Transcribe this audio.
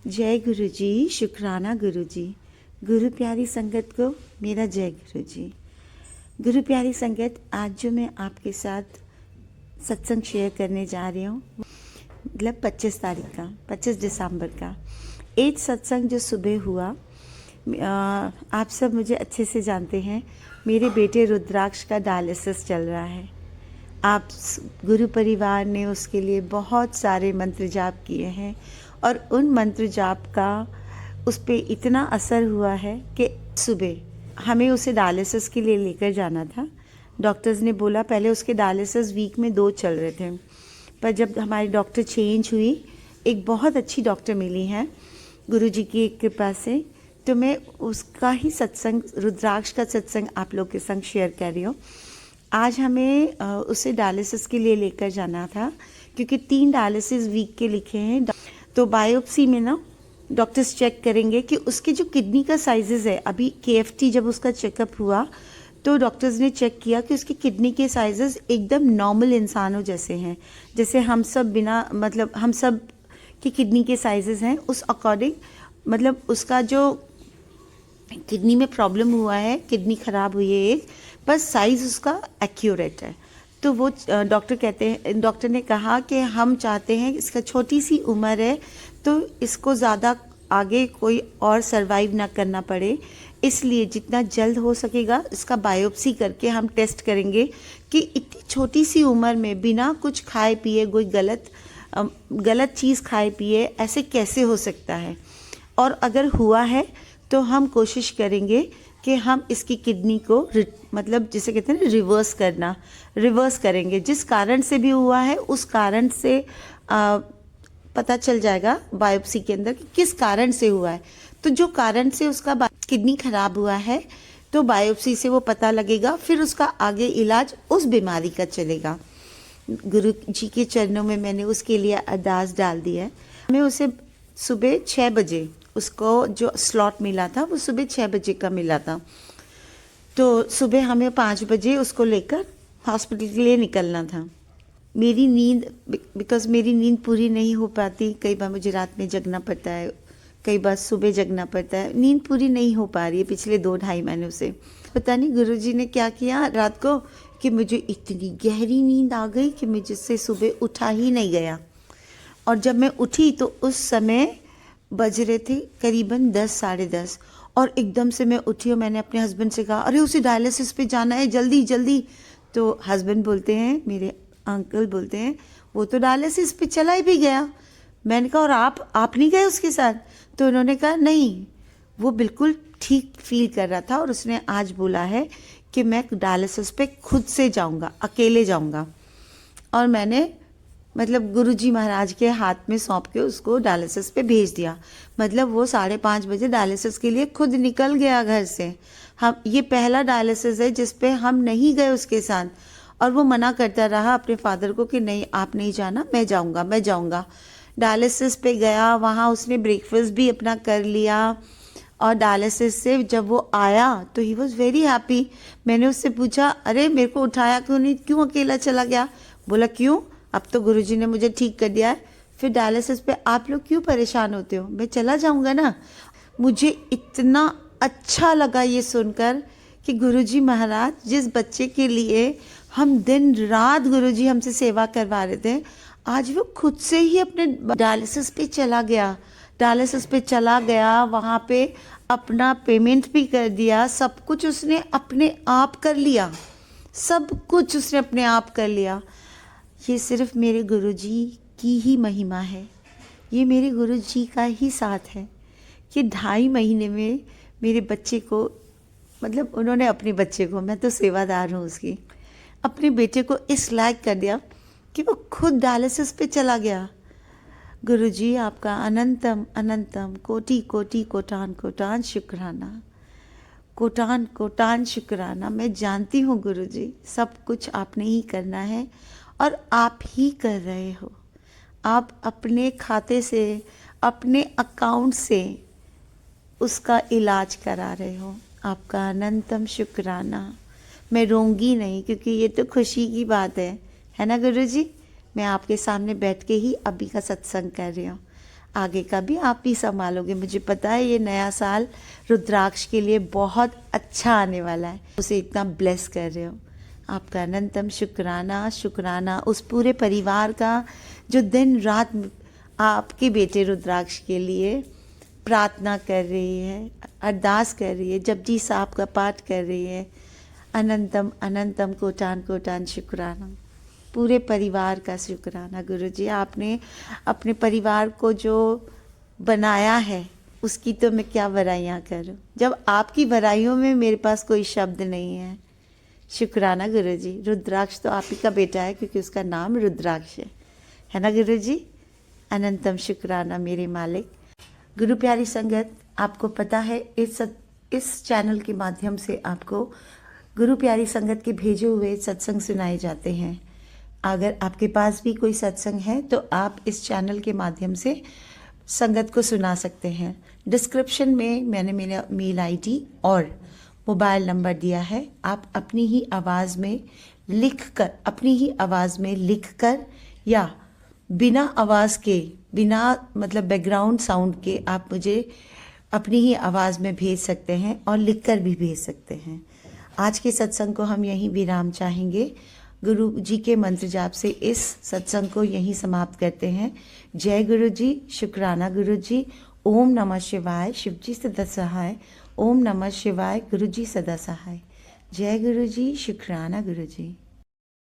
जय गुरु जी, शुक्राना गुरु जी। गुरु प्यारी संगत को मेरा जय गुरु जी। गुरु प्यारी संगत, आज जो मैं आपके साथ सत्संग शेयर करने जा रही हूँ, मतलब 25 तारीख का, 25 दिसंबर का एक सत्संग जो सुबह हुआ। आप सब मुझे अच्छे से जानते हैं, मेरे बेटे रुद्राक्ष का डायलिसिस चल रहा है। आप गुरु परिवार ने उसके लिए बहुत सारे मंत्र जाप किए हैं और उन मंत्र जाप का उस पर इतना असर हुआ है कि सुबह हमें उसे डायलिसिस के लिए लेकर जाना था। डॉक्टर्स ने बोला, पहले उसके डायलिसिस वीक में 2 चल रहे थे, पर जब हमारी डॉक्टर चेंज हुई, एक बहुत अच्छी डॉक्टर मिली हैं गुरु जी की कृपा से, तो मैं उसका ही सत्संग, रुद्राक्ष का सत्संग आप लोग के संग शेयर कर रही हूँ। आज हमें उसे डायलिसिस के लिए लेकर जाना था, क्योंकि 3 डायलिसिस वीक के लिखे हैं। तो बायोप्सी में ना डॉक्टर्स चेक करेंगे कि उसके जो किडनी का साइजेस है, अभी KFT जब उसका चेकअप हुआ तो डॉक्टर्स ने चेक किया कि उसकी किडनी के साइजेस एकदम नॉर्मल इंसानों जैसे हैं, जैसे हम सब बिना मतलब हम सब की किडनी के साइजेस हैं, उस अकॉर्डिंग मतलब उसका जो किडनी में प्रॉब्लम हुआ है, किडनी ख़राब हुई है एक, बस साइज़ उसका एक्यूरेट है। तो वो डॉक्टर ने कहा कि हम चाहते हैं, इसका छोटी सी उम्र है तो इसको ज़्यादा आगे कोई और सरवाइव ना करना पड़े, इसलिए जितना जल्द हो सकेगा इसका बायोप्सी करके हम टेस्ट करेंगे कि इतनी छोटी सी उम्र में बिना कुछ खाए पिए कोई गलत चीज़ खाए पिए ऐसे कैसे हो सकता है, और अगर हुआ है तो हम कोशिश करेंगे कि हम इसकी किडनी को मतलब जिसे कहते हैं ना रिवर्स करेंगे। जिस कारण से भी हुआ है उस कारण से पता चल जाएगा बायोप्सी के अंदर कि किस कारण से हुआ है। तो जो कारण से उसका किडनी खराब हुआ है तो बायोप्सी से वो पता लगेगा, फिर उसका आगे इलाज उस बीमारी का चलेगा। गुरु जी के चरणों में मैंने उसके लिए अरदास डाल दी है। मैं उसे सुबह 6 बजे, उसको जो स्लॉट मिला था वो सुबह 6 बजे का मिला था, तो सुबह हमें 5 बजे उसको लेकर हॉस्पिटल के लिए निकलना था। मेरी नींद, बिकॉज़ मेरी नींद पूरी नहीं हो पाती, कई बार मुझे रात में जगना पड़ता है, कई बार सुबह जगना पड़ता है, नींद पूरी नहीं हो पा रही है पिछले 2-2.5 महीनों से। पता नहीं गुरुजी ने क्या किया रात को कि मुझे इतनी गहरी नींद आ गई कि मुझसे सुबह उठा ही नहीं गया। और जब मैं उठी तो उस समय बज रहे थे करीबन 10 साढ़े 10, और एकदम से मैं उठी और मैंने अपने हस्बैंड से कहा, अरे उसे डायलिसिस पे जाना है, जल्दी जल्दी। तो हस्बैंड बोलते हैं, मेरे अंकल बोलते हैं, वो तो डायलिसिस पे चला ही भी गया। मैंने कहा, और आप नहीं गए उसके साथ? तो उन्होंने कहा नहीं, वो बिल्कुल ठीक फील कर रहा था और उसने आज बोला है कि मैं डायलिसिस पे खुद से जाऊँगा, अकेले जाऊँगा। और मैंने मतलब गुरुजी महाराज के हाथ में सौंप के उसको डायलिसिस पे भेज दिया। मतलब वो 5:30 बजे डायलिसिस के लिए खुद निकल गया घर से। हम ये पहला डायलिसिस है जिस पे हम नहीं गए उसके साथ, और वो मना करता रहा अपने फादर को कि नहीं आप नहीं जाना, मैं जाऊँगा। डायलिसिस पे गया, वहाँ उसने ब्रेकफास्ट भी अपना कर लिया, और डायलिसिस से जब वो आया तो ही वॉज़ वेरी हैप्पी। मैंने उससे पूछा, अरे मेरे को उठाया क्यों नहीं, क्यों अकेला चला गया? बोला क्यों, अब तो गुरुजी ने मुझे ठीक कर दिया है, फिर डायलिसिस पे आप लोग क्यों परेशान होते हो, मैं चला जाऊंगा ना। मुझे इतना अच्छा लगा ये सुनकर कि गुरुजी महाराज जिस बच्चे के लिए हम दिन रात गुरुजी हमसे सेवा करवा रहे थे, आज वो खुद से ही अपने डायलिसिस पे चला गया, वहाँ पे अपना पेमेंट भी कर दिया, सब कुछ उसने अपने आप कर लिया, ये सिर्फ मेरे गुरुजी की ही महिमा है, ये मेरे गुरुजी का ही साथ है कि 2.5 महीने में मेरे बच्चे को, मतलब उन्होंने अपने बच्चे को, मैं तो सेवादार हूँ उसकी, अपने बेटे को इस लायक कर दिया कि वो खुद डायलिसिस पे चला गया। गुरुजी आपका अनंतम अनंतम कोटि कोटि कोटान कोटान शुक्राना। मैं जानती हूँ गुरुजी सब कुछ आपने ही करना है और आप ही कर रहे हो। आप अपने खाते से, अपने अकाउंट से उसका इलाज करा रहे हो, आपका अनंतम शुक्राना। मैं रोऊंगी नहीं, क्योंकि ये तो खुशी की बात है ना गुरुजी। मैं आपके सामने बैठ के ही अभी का सत्संग कर रही हूँ। आगे का भी आप ही संभालोगे। मुझे पता है ये नया साल रुद्राक्ष के लिए बहुत अच्छा आने वाला है। उसे इतना ब्लेस कर रहे हो, आपका अनंतम शुक्राना। शुक्राना उस पूरे परिवार का जो दिन रात आपके बेटे रुद्राक्ष के लिए प्रार्थना कर रही है, अरदास कर रही है, जपजी साहब का पाठ कर रही है। अनंतम अनंतम कोटान कोटान शुक्राना, पूरे परिवार का शुक्राना। गुरुजी आपने अपने परिवार को जो बनाया है उसकी तो मैं क्या बड़ाइयाँ करूं, जब आपकी बड़ाइयों में मेरे पास कोई शब्द नहीं है। शुक्राना गुरुजी। रुद्राक्ष तो आप ही का बेटा है क्योंकि उसका नाम रुद्राक्ष है ना गुरुजी। अनंतम शुक्राना मेरे मालिक। गुरु प्यारी संगत, आपको पता है इस चैनल के माध्यम से आपको गुरु प्यारी संगत के भेजे हुए सत्संग सुनाए जाते हैं। अगर आपके पास भी कोई सत्संग है तो आप इस चैनल के माध्यम से संगत को सुना सकते हैं। डिस्क्रिप्शन में मैंने मेरा मेल आईडी और मोबाइल नंबर दिया है। आप अपनी ही आवाज़ में लिख कर या बिना आवाज़ के, बिना मतलब बैकग्राउंड साउंड के आप मुझे अपनी ही आवाज़ में भेज सकते हैं और लिख कर भी भेज सकते हैं। आज के सत्संग को हम यहीं विराम चाहेंगे। गुरु जी के मंत्र जाप से इस सत्संग को यहीं समाप्त करते हैं। जय गुरु जी, शुक्राना गुरु जी। ओम नमः शिवाय, शिव जी सदा सहाय। ओम नमः शिवाय, गुरु जी सदा सहाय। जय गुरु जी, शुक्राना गुरु जी।